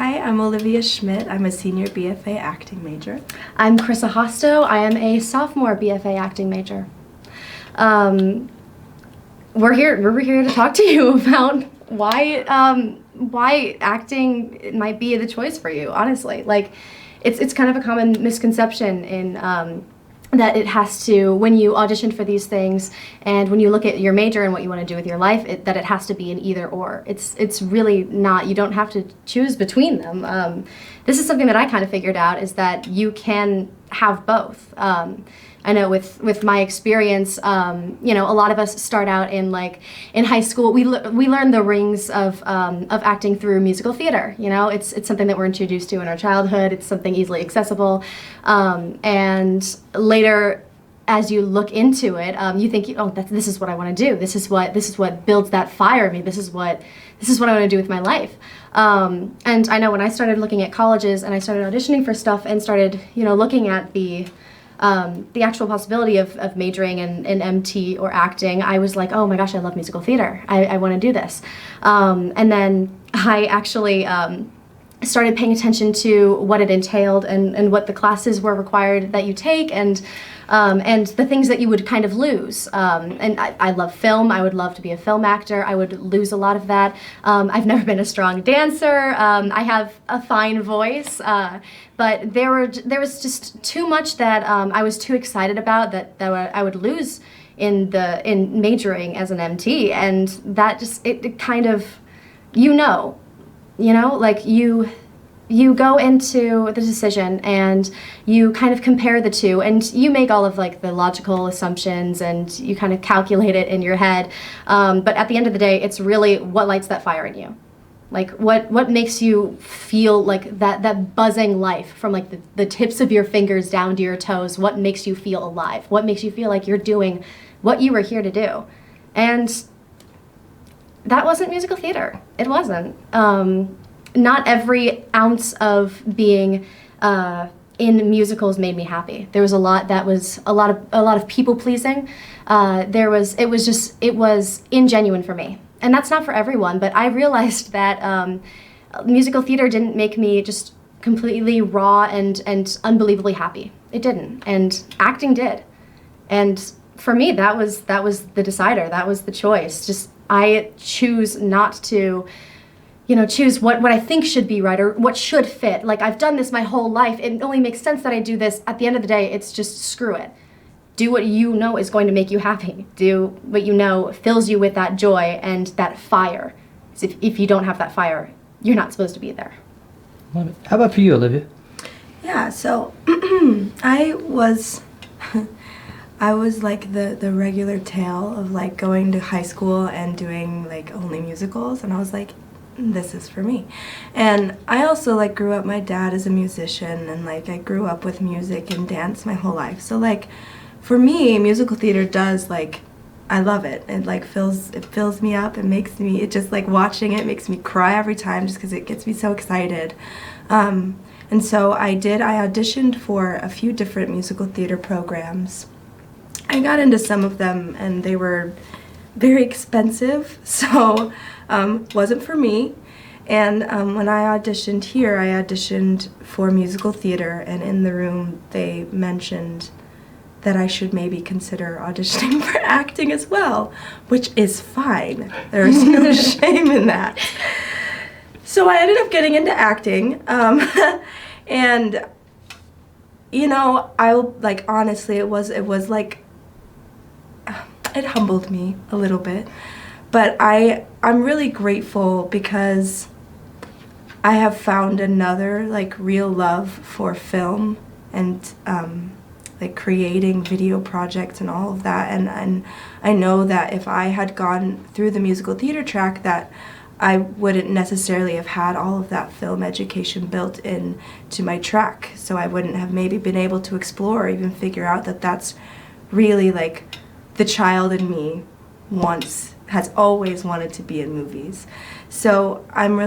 Hi, I'm Olivia Schmitt. I'm a senior BFA acting major. I'm Krista Hosto. I am a sophomore BFA acting major. We're here to talk to you about why acting might be the choice for you. Honestly, like it's kind of a common misconception in that it has to, when you audition for these things and when you look at your major and what you want to do with your life, that it has to be an either or. It's really not. You don't have to choose between them. This is something that I kind of figured out, is that you can have both. I know with my experience, you know, a lot of us start out in high school. We learn the rings of acting through musical theater. You know, it's something that we're introduced to in our childhood. It's something easily accessible, and later, as you look into it, you think, oh, this is what I want to do. This is what builds that fire in me. This is what I want to do with my life. And I know when I started looking at colleges and I started auditioning for stuff and started, you know, looking at the actual possibility of majoring in MT or acting, I was like, oh my gosh, I love musical theater. I want to do this. And then I actually started paying attention to what it entailed and what the classes were required that you take, and the things that you would kind of lose. And I love film. I would love to be a film actor. I would lose a lot of that. I've never been a strong dancer. I have a fine voice, but there was just too much that I was too excited about that I would lose in majoring as an MT, and that just it kind of, like you go into the decision and you kind of compare the two, and you make all of like the logical assumptions and you kind of calculate it in your head. But at the end of the day, it's really what lights that fire in you. Like what makes you feel like that buzzing life from like the tips of your fingers down to your toes. What makes you feel alive? What makes you feel like you're doing what you were here to do? And that wasn't musical theater. It wasn't. Not every ounce of being in musicals made me happy. There was a lot that was a lot of people pleasing. It was ingenuine for me, and that's not for everyone. But I realized that musical theater didn't make me just completely raw and unbelievably happy. It didn't, and acting did. And for me, that was the decider. That was the choice. Just I choose not to, choose what I think should be right or what should fit. Like, I've done this my whole life. It only makes sense that I do this. At the end of the day, it's just screw it. Do what you know is going to make you happy. Do what you know fills you with that joy and that fire. If you don't have that fire, you're not supposed to be there. Love it. How about for you, Olivia? Yeah, so I was like the regular tale of like going to high school and doing like only musicals, and I was like, this is for me. And I also like grew up, my dad is a musician, and like I grew up with music and dance my whole life. So like for me, musical theater does, like, I love it. It like fills me up. It just like watching it makes me cry every time just because it gets me so excited. And so I auditioned for a few different musical theater programs. I got into some of them and they were very expensive, so wasn't for me. And when I auditioned here, I auditioned for musical theater, and in the room they mentioned that I should maybe consider auditioning for acting as well, which is fine. There's no shame in that. So I ended up getting into acting, and I like, honestly, it was like, it humbled me a little bit, but I'm really grateful because I have found another like real love for film and like creating video projects and all of that, and I know that if I had gone through the musical theater track, that I wouldn't necessarily have had all of that film education built in to my track, so I wouldn't have maybe been able to explore or even figure out that that's really like the child in me has always wanted to be in movies. So I'm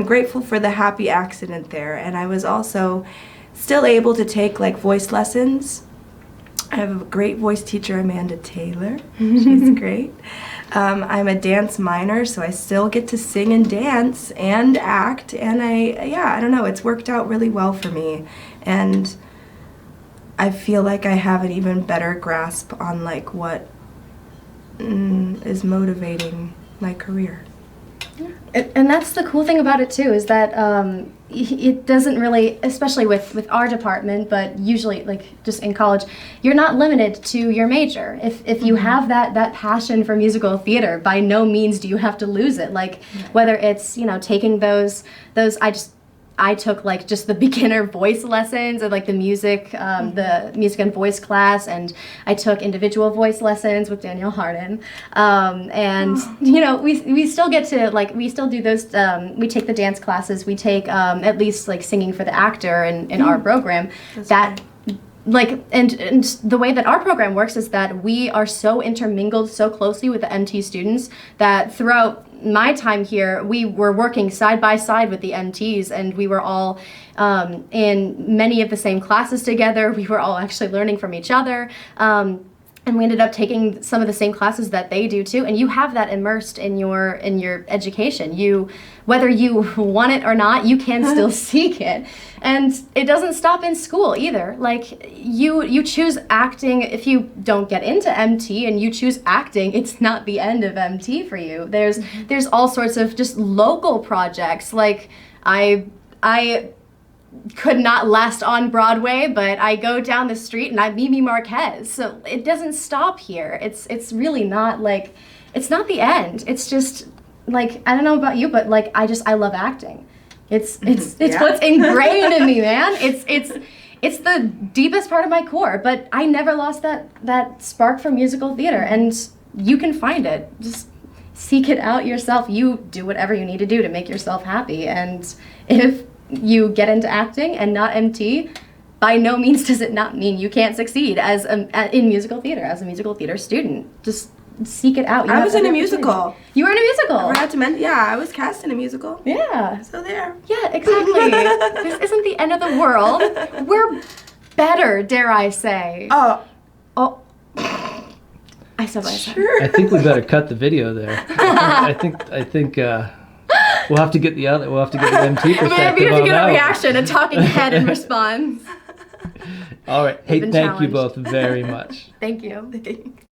grateful for the happy accident there, and I was also still able to take like voice lessons. I have a great voice teacher, Amanda Taylor. She's great. I'm a dance minor, so I still get to sing and dance and act, and I don't know, it's worked out really well for me, and I feel like I have an even better grasp on like what is motivating my career. And that's the cool thing about it too, is that it doesn't really, especially with our department, but usually like just in college, you're not limited to your major. If you have that passion for musical theater, by no means do you have to lose it. Like whether it's, taking those I took like just the beginner voice lessons of like the music and voice class, and I took individual voice lessons with Danielle Harden. We still get to we still do those. We take the dance classes. We take at least like singing for the actor in our program. That's that. And the way that our program works is that we are so intermingled so closely with the MT students that throughout my time here, we were working side by side with the MTs, and we were all in many of the same classes together. We were all actually learning from each other. And we ended up taking some of the same classes that they do too, and you have that immersed in your education. Whether you want it or not, you can still seek it, and it doesn't stop in school either. Like you choose acting. If you don't get into MT and you choose acting, it's not the end of MT for you. There's all sorts of just local projects. Like I could not last on Broadway, but I go down the street and I'm Mimi Marquez. So it doesn't stop here. It's really not like, it's not the end. It's just like, I don't know about you, but like I love acting. It's what's ingrained in me, man. It's the deepest part of my core, but I never lost that spark for musical theater, and you can find it. Just seek it out yourself. You do whatever you need to do to make yourself happy, and if you get into acting and not MT, by no means does it not mean you can't succeed in musical theater, as a musical theater student. Just seek it out. I was in a musical. You were in a musical? I forgot to mention, yeah, I was cast in a musical. Yeah. So there. Yeah, exactly. This isn't the end of the world. We're better, dare I say. Oh. I said what I said. Sure. I think we better cut the video there. I think we'll have to get the MT perspective Maybe you have to on get that a one. reaction, a talking head in response. All right. Hey, been thank you challenged. both very much. Thank you.